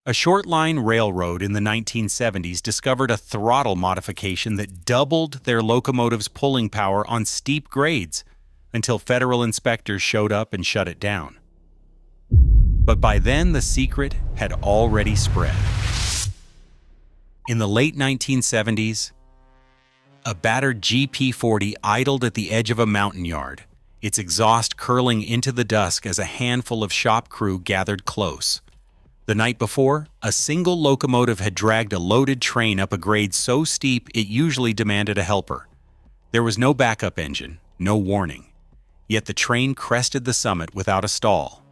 A short-line railroad in the 1970s discovered a throttle modification that doubled their locomotive's pulling power on steep grades until federal inspectors showed up and shut it down. But by then, the secret had already spread. In the late 1970s, a battered GP40 idled at the edge of a mountain yard, its exhaust curling into the dusk as a handful of shop crew gathered close. The night before, a single locomotive had dragged a loaded train up a grade so steep it usually demanded a helper. There was no backup engine, no warning. Yet the train crested the summit without a stall,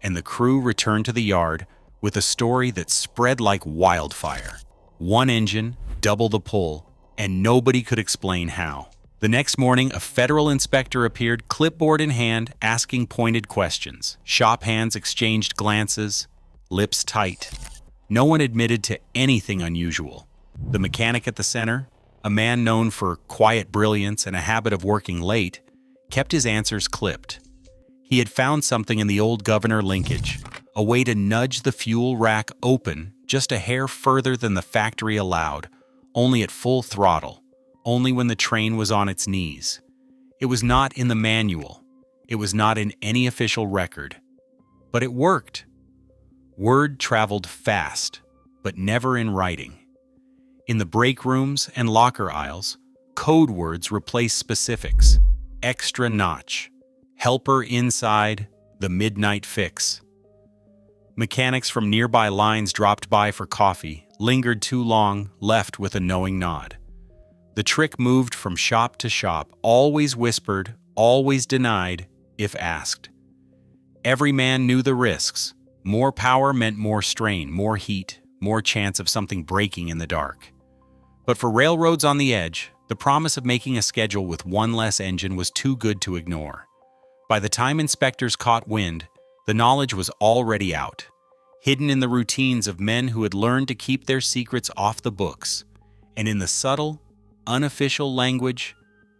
and the crew returned to the yard with a story that spread like wildfire. One engine, double the pull, and nobody could explain how. The next morning, a federal inspector appeared, clipboard in hand, asking pointed questions. Shop hands exchanged glances, lips tight. No one admitted to anything unusual. The mechanic at the center, a man known for quiet brilliance and a habit of working late, kept his answers clipped. He had found something in the old governor linkage, a way to nudge the fuel rack open just a hair further than the factory allowed, only at full throttle, only when the train was on its knees. It was not in the manual. It was not in any official record. But it worked. Word traveled fast, but never in writing. In the break rooms and locker aisles, code words replaced specifics. Extra notch. Helper inside. The midnight fix. Mechanics from nearby lines dropped by for coffee, lingered too long, left with a knowing nod. The trick moved from shop to shop, always whispered, always denied, if asked. Every man knew the risks. More power meant more strain, more heat, more chance of something breaking in the dark. But for railroads on the edge, the promise of making a schedule with one less engine was too good to ignore. By the time inspectors caught wind, the knowledge was already out, hidden in the routines of men who had learned to keep their secrets off the books, and in the subtle, unofficial language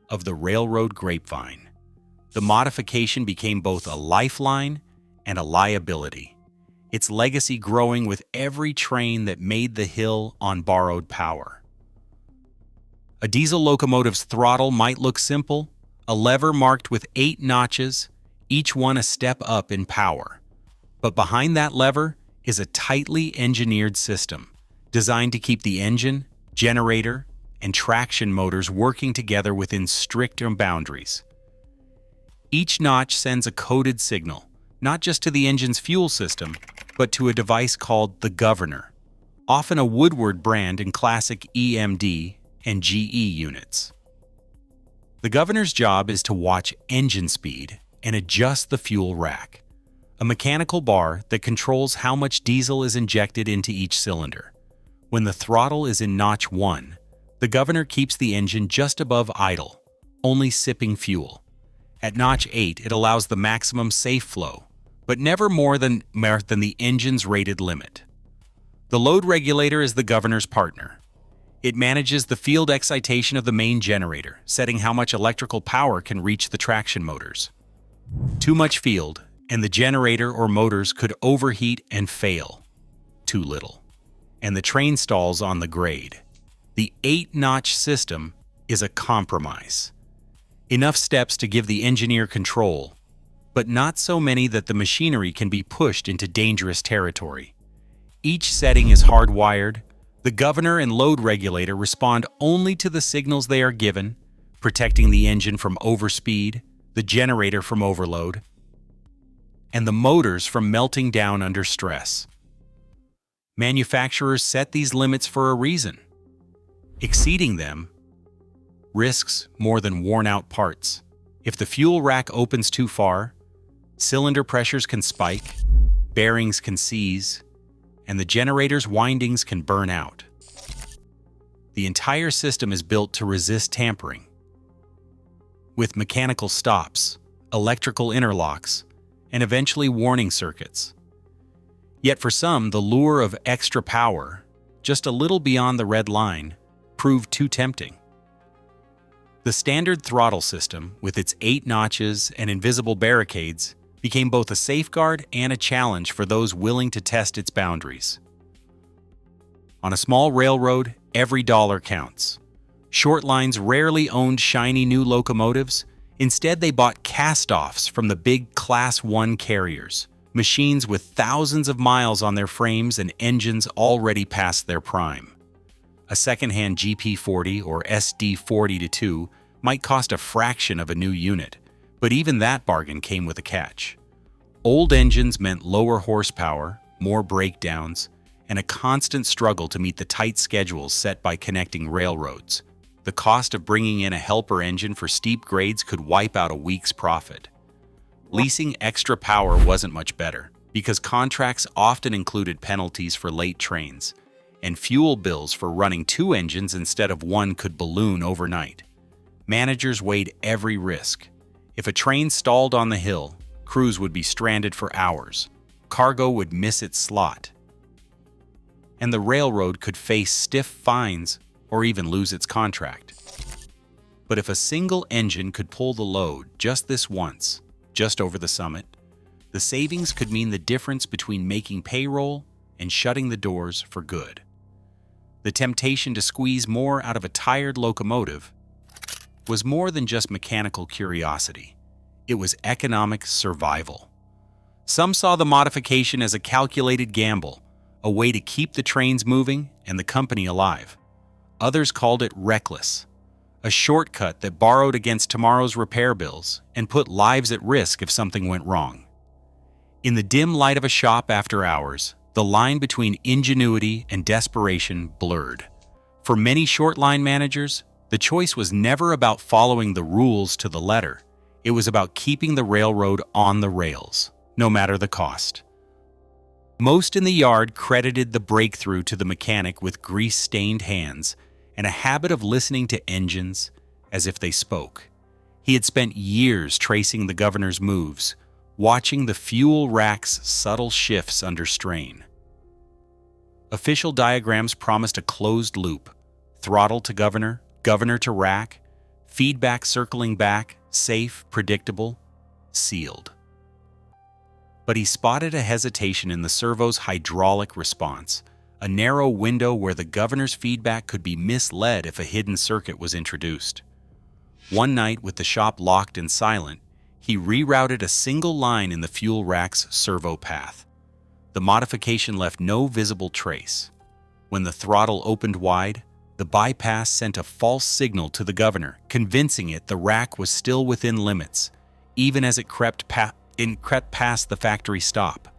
of the railroad grapevine. The modification became both a lifeline and a liability, its legacy growing with every train that made the hill on borrowed power. A diesel locomotive's throttle might look simple, a lever marked with 8 notches, each one a step up in power. But behind that lever is a tightly engineered system, designed to keep the engine, generator, and traction motors working together within strict boundaries. Each notch sends a coded signal, not just to the engine's fuel system, but to a device called the governor, often a Woodward brand in classic EMD and GE units. The governor's job is to watch engine speed and adjust the fuel rack, a mechanical bar that controls how much diesel is injected into each cylinder. When the throttle is in notch 1, the governor keeps the engine just above idle, only sipping fuel. At notch 8, it allows the maximum safe flow, but never more than the engine's rated limit. The load regulator is the governor's partner. It manages the field excitation of the main generator, setting how much electrical power can reach the traction motors. Too much field, and the generator or motors could overheat and fail. Too little, and the train stalls on the grade. The 8-notch system is a compromise. Enough steps to give the engineer control, but not so many that the machinery can be pushed into dangerous territory. Each setting is hardwired. The governor and load regulator respond only to the signals they are given, protecting the engine from overspeed, the generator from overload, and the motors from melting down under stress. Manufacturers set these limits for a reason. Exceeding them risks more than worn-out parts. If the fuel rack opens too far, cylinder pressures can spike, bearings can seize, and the generator's windings can burn out. The entire system is built to resist tampering, with mechanical stops, electrical interlocks, and eventually warning circuits. Yet for some, the lure of extra power, just a little beyond the red line, proved too tempting. The standard throttle system, with its 8 notches and invisible barricades, became both a safeguard and a challenge for those willing to test its boundaries. On a small railroad, every dollar counts. Shortlines rarely owned shiny new locomotives. Instead, they bought cast-offs from the big Class 1 carriers, machines with thousands of miles on their frames and engines already past their prime. A second-hand GP40 or SD40-2 might cost a fraction of a new unit, but even that bargain came with a catch. Old engines meant lower horsepower, more breakdowns, and a constant struggle to meet the tight schedules set by connecting railroads. The cost of bringing in a helper engine for steep grades could wipe out a week's profit. Leasing extra power wasn't much better, because contracts often included penalties for late trains, and fuel bills for running 2 engines instead of 1 could balloon overnight. Managers weighed every risk. If a train stalled on the hill, crews would be stranded for hours, cargo would miss its slot, and the railroad could face stiff fines or even lose its contract. But if a single engine could pull the load just this once, just over the summit, the savings could mean the difference between making payroll and shutting the doors for good. The temptation to squeeze more out of a tired locomotive was more than just mechanical curiosity. It was economic survival. Some saw the modification as a calculated gamble, a way to keep the trains moving and the company alive. Others called it reckless, a shortcut that borrowed against tomorrow's repair bills and put lives at risk if something went wrong. In the dim light of a shop after hours, the line between ingenuity and desperation blurred. For many shortline managers, the choice was never about following the rules to the letter. It was about keeping the railroad on the rails, no matter the cost. Most in the yard credited the breakthrough to the mechanic with grease-stained hands and a habit of listening to engines as if they spoke. He had spent years tracing the governor's moves, watching the fuel rack's subtle shifts under strain. Official diagrams promised a closed loop: throttle to governor, governor to rack, feedback circling back, safe, predictable, sealed. But he spotted a hesitation in the servo's hydraulic response, a narrow window where the governor's feedback could be misled if a hidden circuit was introduced. One night, with the shop locked and silent, he rerouted a single line in the fuel rack's servo path. The modification left no visible trace. When the throttle opened wide, the bypass sent a false signal to the governor, convincing it the rack was still within limits, even as it crept past the factory stop.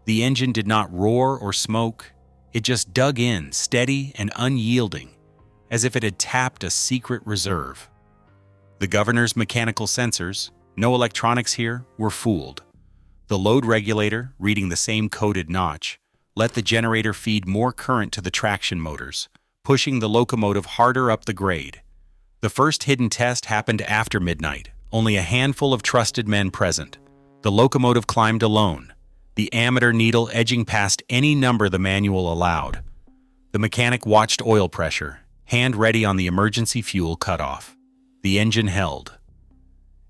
The engine did not roar or smoke. It just dug in, steady and unyielding, as if it had tapped a secret reserve. The governor's mechanical sensors, no electronics here, were fooled. The load regulator, reading the same coded notch, let the generator feed more current to the traction motors, pushing the locomotive harder up the grade. The first hidden test happened after midnight, only a handful of trusted men present. The locomotive climbed alone, the ammeter needle edging past any number the manual allowed. The mechanic watched oil pressure, hand ready on the emergency fuel cutoff. The engine held.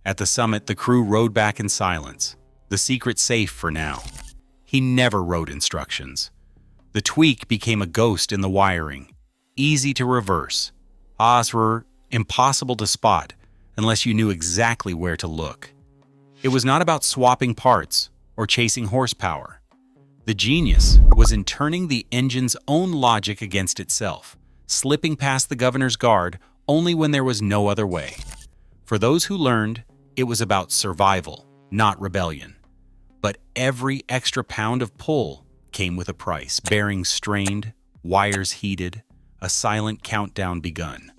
At the summit, the crew rode back in silence, the secret safe for now. He never wrote instructions. The tweak became a ghost in the wiring, easy to reverse. Were impossible to spot unless you knew exactly where to look. It was not about swapping parts or chasing horsepower. The genius was in turning the engine's own logic against itself, slipping past the governor's guard only when there was no other way. For those who learned, it was about survival, not rebellion. But every extra pound of pull came with a price: bearings strained, wires heated, a silent countdown begun.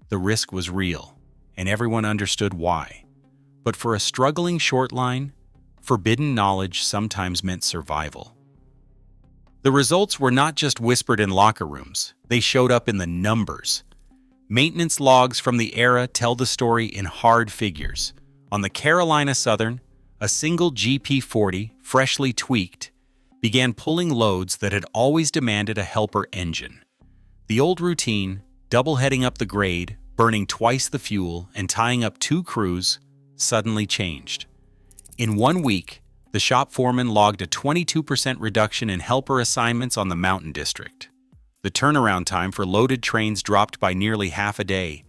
The risk was real, and everyone understood why. But for a struggling shortline, forbidden knowledge sometimes meant survival. The results were not just whispered in locker rooms, they showed up in the numbers. Maintenance logs from the era tell the story in hard figures. On the Carolina Southern, a single GP40, freshly tweaked, began pulling loads that had always demanded a helper engine. The old routine, double-heading up the grade, burning twice the fuel, and tying up 2 crews, suddenly changed. In 1 week, the shop foreman logged a 22% reduction in helper assignments on the Mountain District. The turnaround time for loaded trains dropped by nearly half a day,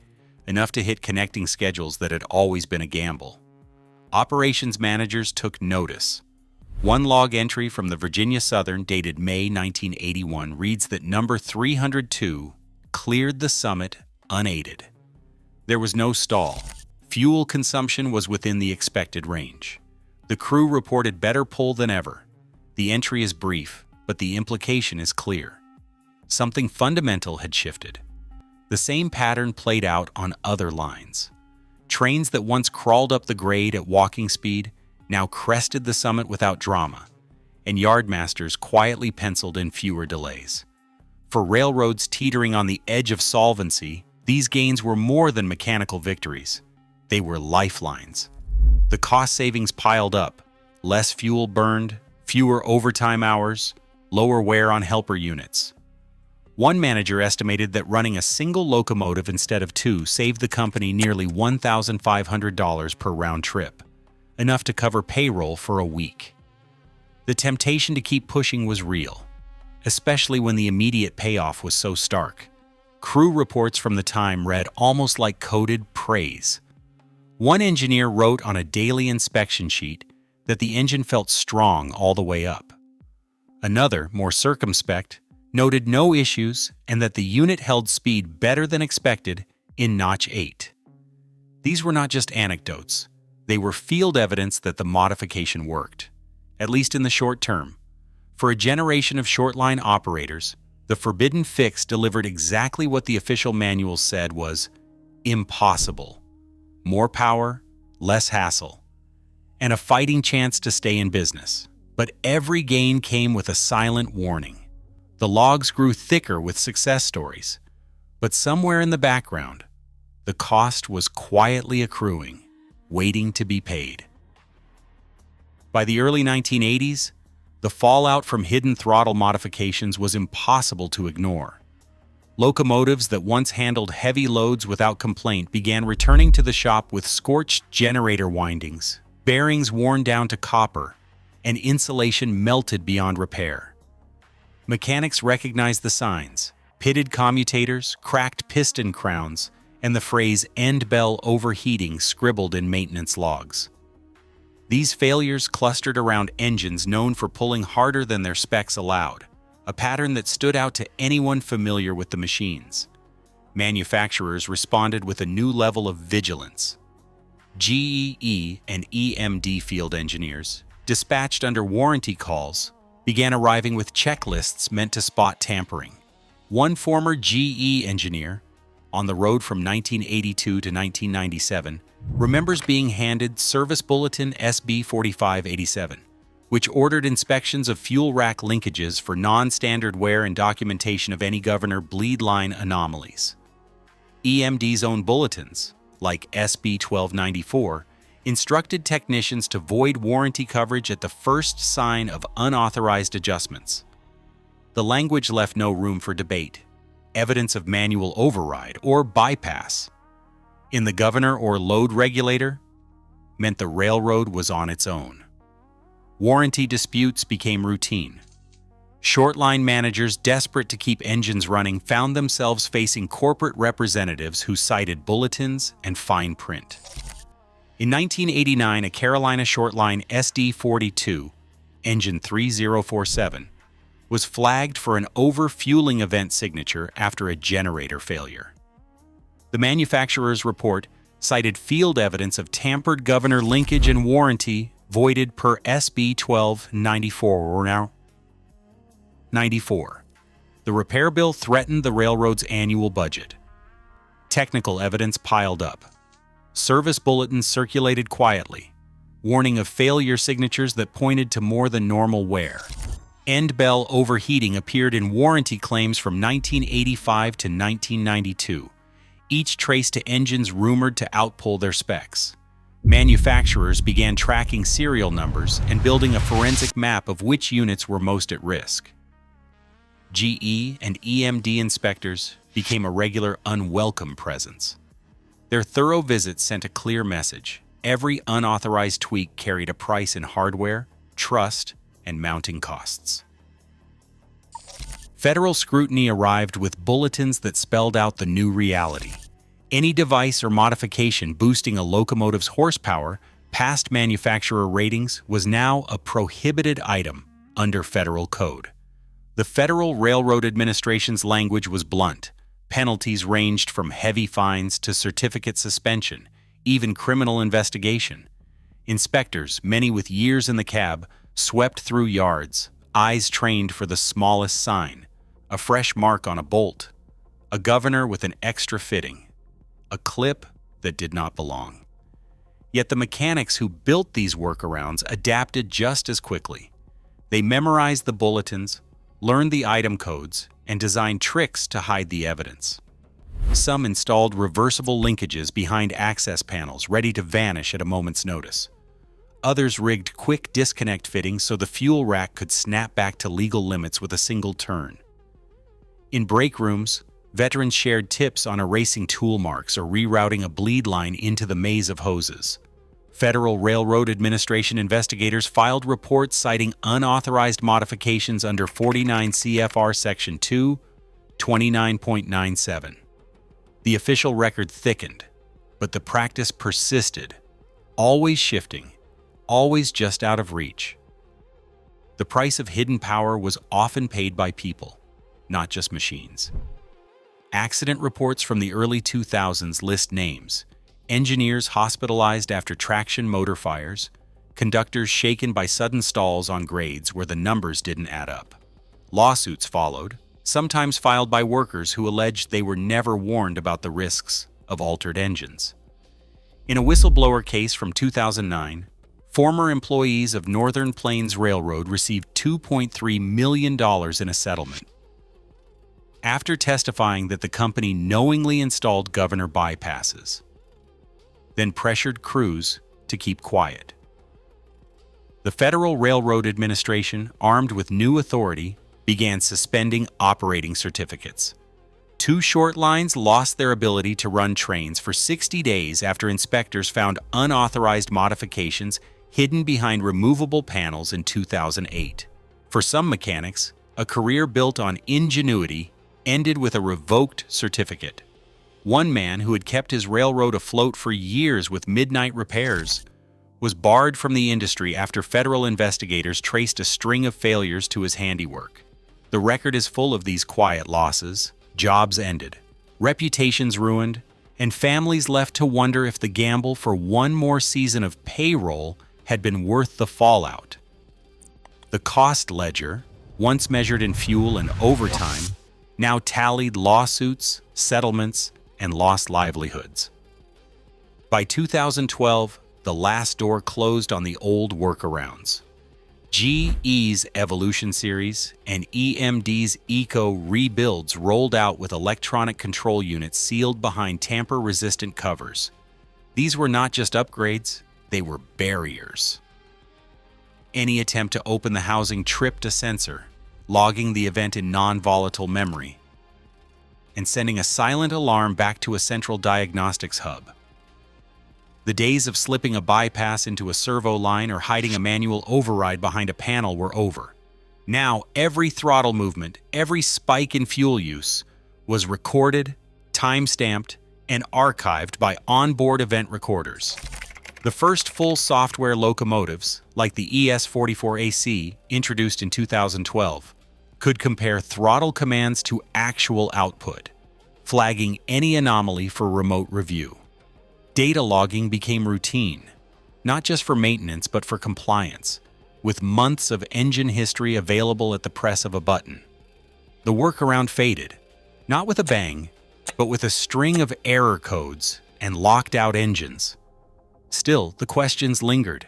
enough to hit connecting schedules that had always been a gamble. Operations managers took notice. One log entry from the Virginia Southern dated May 1981 reads that number 302 cleared the summit unaided. There was no stall. Fuel consumption was within the expected range. The crew reported better pull than ever. The entry is brief, but the implication is clear. Something fundamental had shifted. The same pattern played out on other lines. Trains that once crawled up the grade at walking speed now crested the summit without drama, and yardmasters quietly penciled in fewer delays. For railroads teetering on the edge of solvency, these gains were more than mechanical victories. They were lifelines. The cost savings piled up: less fuel burned, fewer overtime hours, lower wear on helper units. One manager estimated that running a single locomotive instead of two saved the company nearly $1,500 per round trip, enough to cover payroll for a week. The temptation to keep pushing was real, especially when the immediate payoff was so stark. Crew reports from the time read almost like coded praise. One engineer wrote on a daily inspection sheet that the engine felt strong all the way up. Another, more circumspect, noted no issues and that the unit held speed better than expected in Notch 8. These were not just anecdotes. They were field evidence that the modification worked, at least in the short term. For a generation of shortline operators, the forbidden fix delivered exactly what the official manual said was impossible: more power, less hassle, and a fighting chance to stay in business. But every gain came with a silent warning. The logs grew thicker with success stories, but somewhere in the background, the cost was quietly accruing, waiting to be paid. By the early 1980s, the fallout from hidden throttle modifications was impossible to ignore. Locomotives that once handled heavy loads without complaint began returning to the shop with scorched generator windings, bearings worn down to copper, and insulation melted beyond repair. Mechanics recognized the signs: pitted commutators, cracked piston crowns, and the phrase "end bell overheating" scribbled in maintenance logs. These failures clustered around engines known for pulling harder than their specs allowed, a pattern that stood out to anyone familiar with the machines. Manufacturers responded with a new level of vigilance. GEE and EMD field engineers, dispatched under warranty calls, began arriving with checklists meant to spot tampering. One former GE engineer, on the road from 1982 to 1997, remembers being handed Service Bulletin SB 4587, which ordered inspections of fuel rack linkages for non-standard wear and documentation of any governor bleed line anomalies. EMD's own bulletins, like SB 1294, instructed technicians to void warranty coverage at the first sign of unauthorized adjustments. The language left no room for debate, evidence of manual override or bypass. In the governor or load regulator, meant the railroad was on its own. Warranty disputes became routine. Shortline managers desperate to keep engines running found themselves facing corporate representatives who cited bulletins and fine print. In 1989, a Carolina Shortline SD42, engine 3047, was flagged for an overfueling event signature after a generator failure. The manufacturer's report cited field evidence of tampered governor linkage and warranty voided per SB 1294. The repair bill threatened the railroad's annual budget. Technical evidence piled up. Service bulletins circulated quietly, warning of failure signatures that pointed to more than normal wear. End bell overheating appeared in warranty claims from 1985 to 1992, each traced to engines rumored to outpull their specs. Manufacturers began tracking serial numbers and building a forensic map of which units were most at risk. GE and EMD inspectors became a regular unwelcome presence. Their thorough visits sent a clear message: every unauthorized tweak carried a price in hardware, trust, and mounting costs. Federal scrutiny arrived with bulletins that spelled out the new reality. Any device or modification boosting a locomotive's horsepower past manufacturer ratings was now a prohibited item under federal code. The Federal Railroad Administration's language was blunt. Penalties ranged from heavy fines to certificate suspension, even criminal investigation. Inspectors, many with years in the cab, swept through yards, eyes trained for the smallest sign, a fresh mark on a bolt, a governor with an extra fitting, a clip that did not belong. Yet the mechanics who built these workarounds adapted just as quickly. They memorized the bulletins, learned the item codes, and designed tricks to hide the evidence. Some installed reversible linkages behind access panels ready to vanish at a moment's notice. Others rigged quick disconnect fittings so the fuel rack could snap back to legal limits with a single turn. In break rooms, veterans shared tips on erasing tool marks or rerouting a bleed line into the maze of hoses. Federal Railroad Administration investigators filed reports citing unauthorized modifications under 49 CFR Section 2, 29.97. The official record thickened, but the practice persisted, always shifting, always just out of reach. The price of hidden power was often paid by people, not just machines. Accident reports from the early 2000s list names: engineers hospitalized after traction motor fires, conductors shaken by sudden stalls on grades where the numbers didn't add up. Lawsuits followed, sometimes filed by workers who alleged they were never warned about the risks of altered engines. In a whistleblower case from 2009, former employees of Northern Plains Railroad received $2.3 million in a settlement after testifying that the company knowingly installed governor bypasses, then pressured crews to keep quiet. The Federal Railroad Administration, armed with new authority, began suspending operating certificates. 2 short lines lost their ability to run trains for 60 days after inspectors found unauthorized modifications hidden behind removable panels in 2008. For some mechanics, a career built on ingenuity ended with a revoked certificate. One man who had kept his railroad afloat for years with midnight repairs was barred from the industry after federal investigators traced a string of failures to his handiwork. The record is full of these quiet losses, jobs ended, reputations ruined, and families left to wonder if the gamble for one more season of payroll had been worth the fallout. The cost ledger, once measured in fuel and overtime, now tallied lawsuits, settlements, and lost livelihoods. By 2012, the last door closed on the old workarounds. GE's Evolution Series and EMD's Eco rebuilds rolled out with electronic control units sealed behind tamper-resistant covers. These were not just upgrades, they were barriers. Any attempt to open the housing tripped a sensor, logging the event in non-volatile memory, and sending a silent alarm back to a central diagnostics hub. The days of slipping a bypass into a servo line or hiding a manual override behind a panel were over. Now, every throttle movement, every spike in fuel use was recorded, time-stamped, and archived by onboard event recorders. The first full software locomotives, like the ES44AC, introduced in 2012, could compare throttle commands to actual output, flagging any anomaly for remote review. Data logging became routine, not just for maintenance but for compliance, with months of engine history available at the press of a button. The workaround faded, not with a bang, but with a string of error codes and locked-out engines. Still, the questions lingered.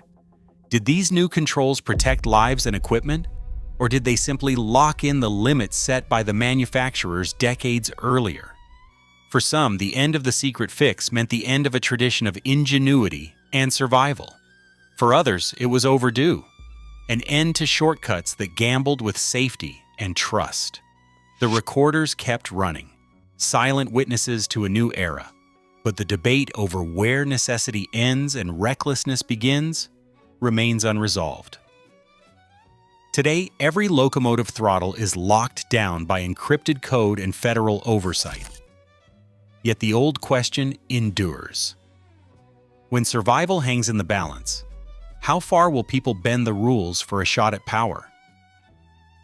Did these new controls protect lives and equipment, or did they simply lock in the limits set by the manufacturers decades earlier? For some, the end of the secret fix meant the end of a tradition of ingenuity and survival. For others, it was overdue, an end to shortcuts that gambled with safety and trust. The recorders kept running, silent witnesses to a new era. But the debate over where necessity ends and recklessness begins remains unresolved. Today, every locomotive throttle is locked down by encrypted code and federal oversight. Yet the old question endures. When survival hangs in the balance, how far will people bend the rules for a shot at power?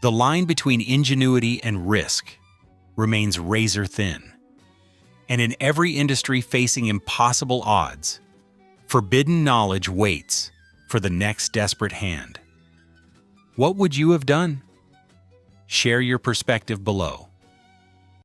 The line between ingenuity and risk remains razor thin. And in every industry facing impossible odds, forbidden knowledge waits for the next desperate hand. What would you have done? Share your perspective below.